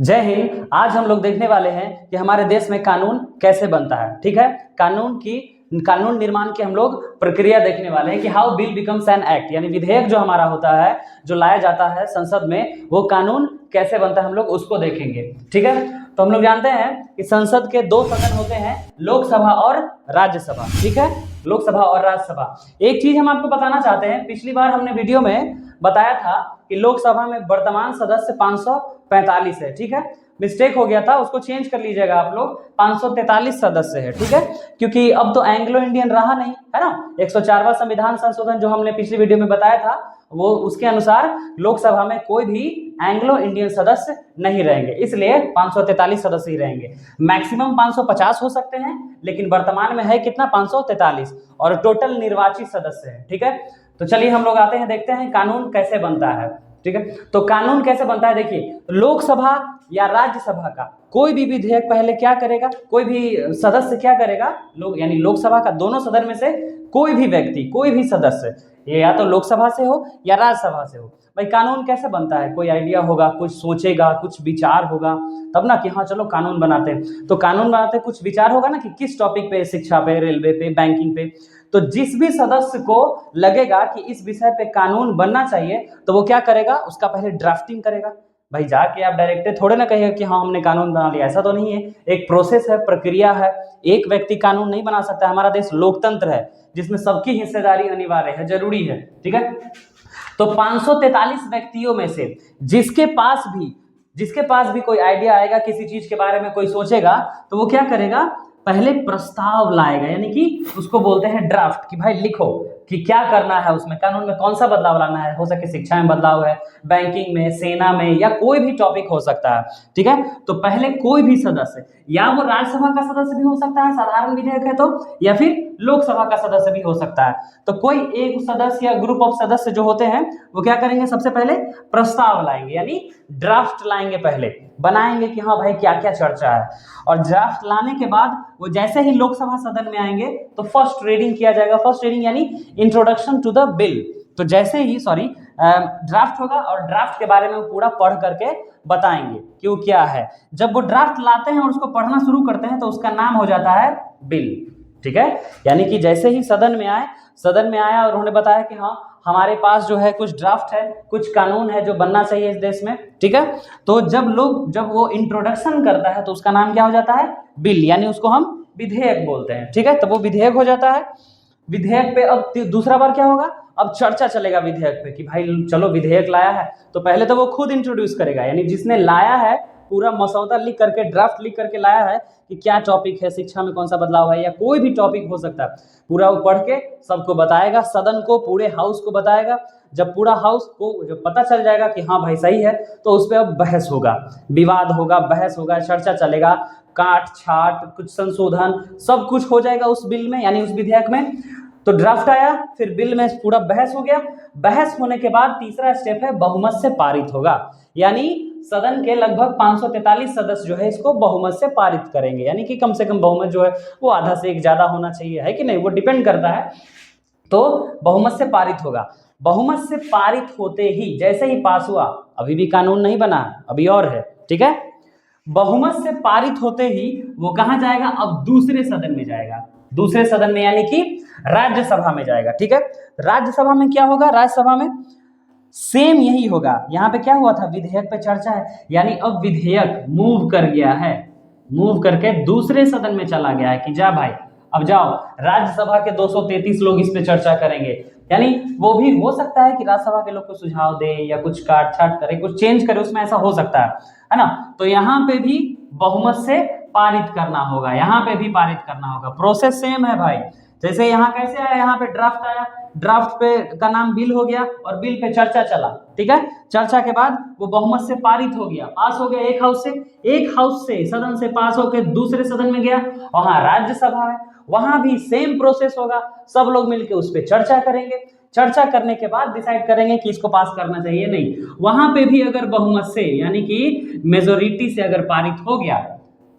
जय हिंद। आज हम लोग देखने वाले हैं कि हमारे देश में कानून कैसे बनता है। ठीक है, कानून निर्माण की हम लोग प्रक्रिया देखने वाले हैं कि how bill becomes an act, यानी विधेयक जो हमारा होता है, जो लाया जाता है संसद में, वो कानून कैसे बनता है हम लोग उसको देखेंगे। ठीक है, तो हम लोग जानते हैं कि संसद के दो सदन होते हैं, लोकसभा और राज्यसभा। ठीक है, लोकसभा और राज्यसभा। एक चीज हम आपको बताना चाहते हैं, पिछली बार हमने वीडियो में बताया था कि लोकसभा में वर्तमान सदस्य 545 है। ठीक है, मिस्टेक हो गया था, उसको चेंज कर लीजिएगा आप लोग, 543 सदस्य है। ठीक है, क्योंकि अब तो एंग्लो इंडियन रहा नहीं है ना, 104वां संविधान संशोधन जो हमने पिछली वीडियो में बताया था, वो उसके अनुसार लोकसभा में कोई भी एंग्लो इंडियन सदस्य नहीं रहेंगे, इसलिए 543 सदस्य ही रहेंगे। मैक्सिमम 550 हो सकते हैं, लेकिन वर्तमान में है कितना, 543, और टोटल निर्वाचित सदस्य है। ठीक है, तो चलिए हम लोग आते हैं, देखते हैं कानून कैसे बनता है। ठीक है, तो कानून कैसे बनता है, देखिए, लोकसभा या राज्यसभा का कोई भी विधेयक पहले क्या करेगा, कोई भी सदस्य क्या करेगा, लोग यानी लोकसभा का दोनों सदन में से कोई भी व्यक्ति, कोई भी सदस्य, ये या तो लोकसभा से हो या राज्यसभा से हो। भाई कानून कैसे बनता है, कोई आइडिया होगा, कुछ सोचेगा, कुछ विचार होगा, तब ना कि हाँ चलो कानून बनाते हैं। तो कानून बनाते कुछ विचार होगा ना कि किस टॉपिक पे, शिक्षा पे, रेलवे पे, बैंकिंग पे। तो जिस भी सदस्य को लगेगा कि इस विषय पे कानून बनना चाहिए, तो वो क्या करेगा, उसका पहले ड्राफ्टिंग करेगा। भाई जाके आप डायरेक्ट थोड़े ना कहिएगा कि हाँ हमने कानून बना लिया, ऐसा तो नहीं है। एक प्रोसेस है, प्रक्रिया है, एक व्यक्ति कानून नहीं बना सकता। हमारा देश लोकतंत्र है जिसमें सबकी हिस्सेदारी अनिवार्य है, जरूरी है। ठीक है, तो 543 व्यक्तियों में से जिसके पास भी कोई आइडिया आएगा, किसी चीज के बारे में कोई सोचेगा, तो वो क्या करेगा, पहले प्रस्ताव लाएगा, यानी कि उसको बोलते हैं ड्राफ्ट, कि भाई लिखो कि क्या करना है, उसमें कानून में कौन सा बदलाव लाना है। हो सके शिक्षा में बदलाव है, बैंकिंग में, सेना में, या कोई भी टॉपिक हो सकता है। ठीक है, तो पहले कोई भी सदस्य, या वो राज्यसभा का सदस्य भी हो सकता है, साधारण विधेयक है तो, या फिर लोकसभा का सदस्य भी हो सकता है। तो कोई एक सदस्य या ग्रुप ऑफ सदस्य जो होते हैं, वो क्या करेंगे, सबसे पहले प्रस्ताव लाएंगे, यानी ड्राफ्ट लाएंगे, पहले बनाएंगे कि हाँ भाई क्या क्या चर्चा है। और ड्राफ्ट लाने के बाद वो जैसे ही लोकसभा सदन में आएंगे तो फर्स्ट रीडिंग किया जाएगा। फर्स्ट रीडिंग यानी इंट्रोडक्शन टू द बिल। तो जैसे ही ड्राफ्ट होगा, और ड्राफ्ट के बारे में वो पूरा पढ़ करके बताएंगे कि वो क्या है। जब वो ड्राफ्ट लाते हैं और उसको पढ़ना शुरू करते हैं, तो उसका नाम हो जाता है बिल। ठीक है, यानी कि जैसे ही सदन में आया और उन्होंने बताया कि हाँ हमारे पास जो है कुछ ड्राफ्ट है, कुछ कानून है जो बनना चाहिए इस देश में। ठीक है, तो जब वो इंट्रोडक्शन करता है, तो उसका नाम क्या हो जाता है, बिल, यानी उसको हम विधेयक बोलते हैं। ठीक है, तो वो विधेयक हो जाता है। विधेयक पे अब दूसरा बार क्या होगा, अब चर्चा चलेगा विधेयक पे कि भाई चलो विधेयक लाया है, तो पहले तो वो खुद इंट्रोड्यूस करेगा, यानी जिसने लाया है, पूरा मसौदा लिख करके, ड्राफ्ट लिख करके लाया है कि क्या टॉपिक है, शिक्षा में कौन सा बदलाव है, या कोई भी टॉपिक हो सकता है, पूरा वो पढ़ के सबको बताएगा, सदन को, पूरे हाउस को बताएगा। जब पूरा हाउस को जब पता चल जाएगा कि हाँ भाई सही है, तो उस पर अब बहस होगा, विवाद होगा, बहस होगा, चर्चा चलेगा, काट छाट, कुछ संशोधन, सब कुछ हो जाएगा उस बिल में, यानी उस विधेयक में। तो ड्राफ्ट आया, फिर बिल में पूरा बहस हो गया। बहस होने के बाद तीसरा स्टेप है बहुमत से पारित होगा, यानी सदन के लगभग 543 सदस्य जो है इसको बहुमत से पारित करेंगे, यानी कि कम से कम बहुमत जो है वो आधा से एक ज्यादा होना चाहिए, है कि नहीं, वो डिपेंड करता है। तो बहुमत से पारित होगा। बहुमत से पारित होते ही, जैसे ही पास हुआ, अभी भी कानून नहीं बना, अभी और है। ठीक है, बहुमत से पारित होते ही वो कहां जाएगा, अब दूसरे सदन में जाएगा। दूसरे सदन में यानी कि राज्यसभा में जाएगा। ठीक है, राज्यसभा में क्या होगा, राज्यसभा में सेम यही होगा। यहाँ पे क्या हुआ था, विधेयक पे चर्चा है, यानी अब विधेयक मूव कर गया है, मूव करके दूसरे सदन में चला गया है कि जा भाई अब जाओ, राज्यसभा के 233 लोग इस पे चर्चा करेंगे। यानी वो भी हो सकता है कि राज्यसभा के लोग को सुझाव दे, या कुछ काट छाट करे, कुछ चेंज करे, उसमें ऐसा हो सकता है ना। तो यहाँ पे भी बहुमत से पारित करना होगा, यहाँ पे भी पारित करना होगा। प्रोसेस सेम है भाई, जैसे यहाँ कैसे आया, यहाँ पे ड्राफ्ट आया, ड्राफ्ट पे का नाम बिल हो गया, और बिल पे चर्चा चला। ठीक है, चर्चा के बाद वो बहुमत से पारित हो गया, पास हो गया, एक हाउस से सदन से पास होकर दूसरे सदन में गया, वहां राज्यसभा है, वहां भी सेम प्रोसेस होगा, सब लोग मिलकर उस पर चर्चा करेंगे। चर्चा करने के बाद डिसाइड करेंगे कि इसको पास करना चाहिए नहीं। वहां पे भी अगर बहुमत से, यानी कि मेजोरिटी से अगर पारित हो गया,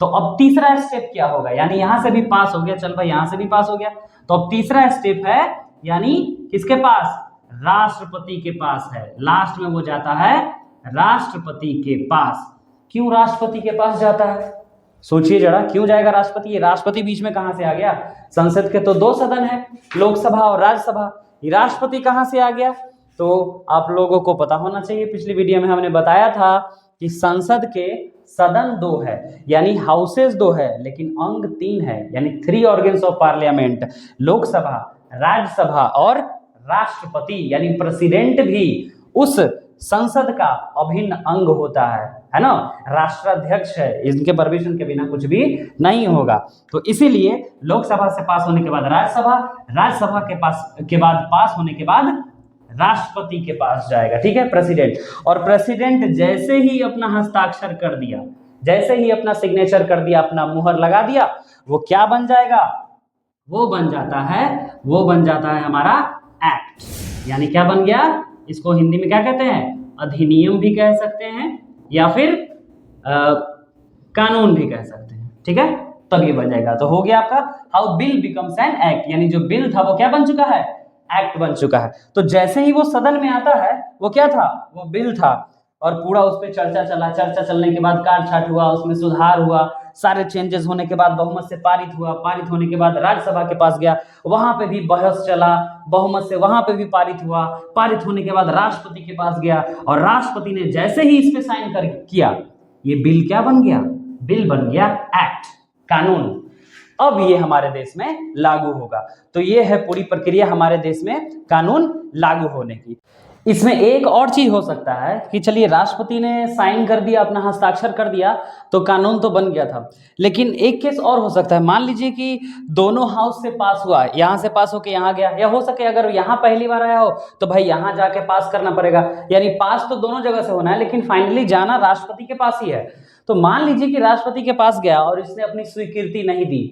तो अब तीसरा स्टेप क्या होगा, यानी यहां से भी पास हो गया, चल भाई यहां से भी पास हो गया, तो अब तीसरा स्टेप है, यानी किसके पास, राष्ट्रपति के पास है। लास्ट में वो जाता है राष्ट्रपति के पास। क्यों राष्ट्रपति के पास जाता है? सोचिए जरा, क्यों जाएगा राष्ट्रपति? ये राष्ट्रपति बीच में कहां से आ गया? संसद के तो 2 सदन है, लोकसभा और राज्यसभा, ये राष्ट्रपति कहां से आ गया? तो आप लोगों को पता होना चाहिए, पिछली वीडियो में हमने बताया था कि संसद के सदन 2 है, यानी हाउसेस 2 है, लेकिन अंग 3 है, यानी 3 organs of parliament, Lok Sabha, Rajya Sabha और राष्ट्रपति यानी प्रेसिडेंट भी उस संसद का अभिन्न अंग होता है ना। राष्ट्राध्यक्ष है, इनके परमिशन के बिना कुछ भी नहीं होगा। तो इसीलिए लोकसभा से पास होने के बाद राज्यसभा, राज्यसभा के बाद पास होने के बाद राष्ट्रपति के पास जाएगा, ठीक है, प्रेसिडेंट। और प्रेसिडेंट जैसे ही अपना हस्ताक्षर कर दिया, जैसे ही अपना सिग्नेचर कर दिया, अपना मुहर लगा दिया, वो क्या बन जाएगा? वो बन जाता है हमारा एक्ट। यानी क्या बन गया? इसको हिंदी में क्या कहते हैं? अधिनियम भी कह सकते हैं या फिर कानून भी कह सकते हैं, ठीक है। तब ये बन जाएगा। तो हो गया आपका how bill becomes an act, यानी जो बिल था वो क्या बन चुका है? एक्ट बन चुका है। तो जैसे ही वो सदन में आता है, वो क्या था? वो बिल था, और पूरा उस पर चर्चा चला, चर्चा चलने के बाद काट छाट हुआ, उसमें सुधार हुआ, सारे चेंजेस होने के बाद बहुमत से पारित हुआ, पारित होने के बाद राज्यसभा के पास गया, वहां पे भी बहस चला, बहुमत से वहां पे भी पारित हुआ, पारित होने के बाद राष्ट्रपति के पास गया, और राष्ट्रपति ने जैसे ही इस पे साइन कर किया, ये बिल क्या बन गया? बिल बन गया एक्ट, कानून। अब ये हमारे देश में लागू होगा। तो ये है पूरी प्रक्रिया हमारे देश में कानून लागू होने की। इसमें एक और चीज हो सकता है कि चलिए राष्ट्रपति ने साइन कर दिया, अपना हस्ताक्षर कर दिया, तो कानून तो बन गया था, लेकिन एक केस और हो सकता है। मान लीजिए कि दोनों हाउस से पास हुआ, यहाँ से पास होके यहाँ गया, या हो सके अगर यहाँ पहली बार आया हो तो भाई यहाँ जाके पास करना पड़ेगा। यानी पास तो दोनों जगह से होना है, लेकिन फाइनली जाना राष्ट्रपति के पास ही है। तो मान लीजिए कि राष्ट्रपति के पास गया और इसने अपनी स्वीकृति नहीं दी,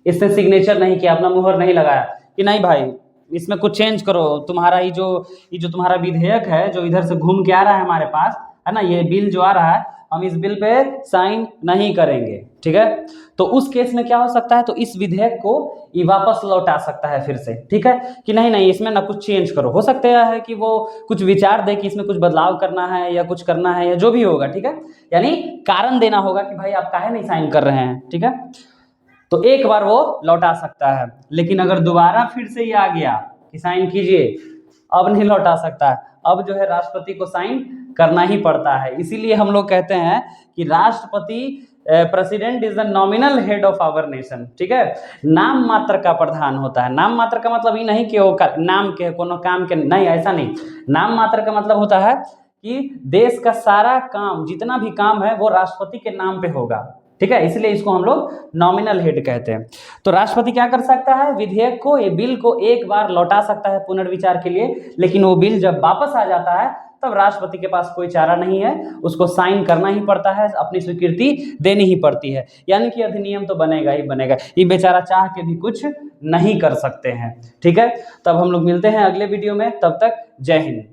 इसने सिग्नेचर नहीं किया, अपना मुहर नहीं लगाया कि नहीं भाई इसमें कुछ चेंज करो, तुम्हारा ये जो तुम्हारा विधेयक है जो इधर से घूम के आ रहा है हमारे पास, है ना, ये बिल जो आ रहा है, हम इस बिल पे साइन नहीं करेंगे, ठीक है। तो उस केस में क्या हो सकता है? तो इस विधेयक को ये वापस लौटा सकता है फिर से, ठीक है, कि नहीं इसमें ना कुछ चेंज करो। हो सकता है कि वो कुछ विचार दे कि इसमें कुछ बदलाव करना है या कुछ करना है या जो भी होगा, ठीक है, यानी कारण देना होगा कि भाई आप काहे नहीं साइन कर रहे हैं, ठीक है। तो एक बार वो लौटा सकता है, लेकिन अगर दोबारा फिर से ये आ गया कि साइन कीजिए, अब नहीं लौटा सकता है। अब जो है राष्ट्रपति को साइन करना ही पड़ता है। इसीलिए हम लोग कहते हैं कि राष्ट्रपति president is the nominal head of our nation, ठीक है, नाम मात्र का प्रधान होता है। नाम मात्र का मतलब ये नहीं कि वो नाम के कोनो काम के, नहीं, ऐसा नहीं। नाम मात्र का मतलब होता है कि देश का सारा काम, जितना भी काम है वो राष्ट्रपति के नाम पे होगा, ठीक है, इसलिए इसको हम लोग नॉमिनल हेड कहते हैं। तो राष्ट्रपति क्या कर सकता है? विधेयक को, ये बिल को एक बार लौटा सकता है पुनर्विचार के लिए, लेकिन वो बिल जब वापस आ जाता है तब राष्ट्रपति के पास कोई चारा नहीं है, उसको साइन करना ही पड़ता है, अपनी स्वीकृति देनी ही पड़ती है। यानी कि अधिनियम तो बनेगा ही बनेगा, ये बेचारा चाह के भी कुछ नहीं कर सकते हैं, ठीक है। तब हम लोग मिलते हैं अगले वीडियो में, तब तक जय हिंद।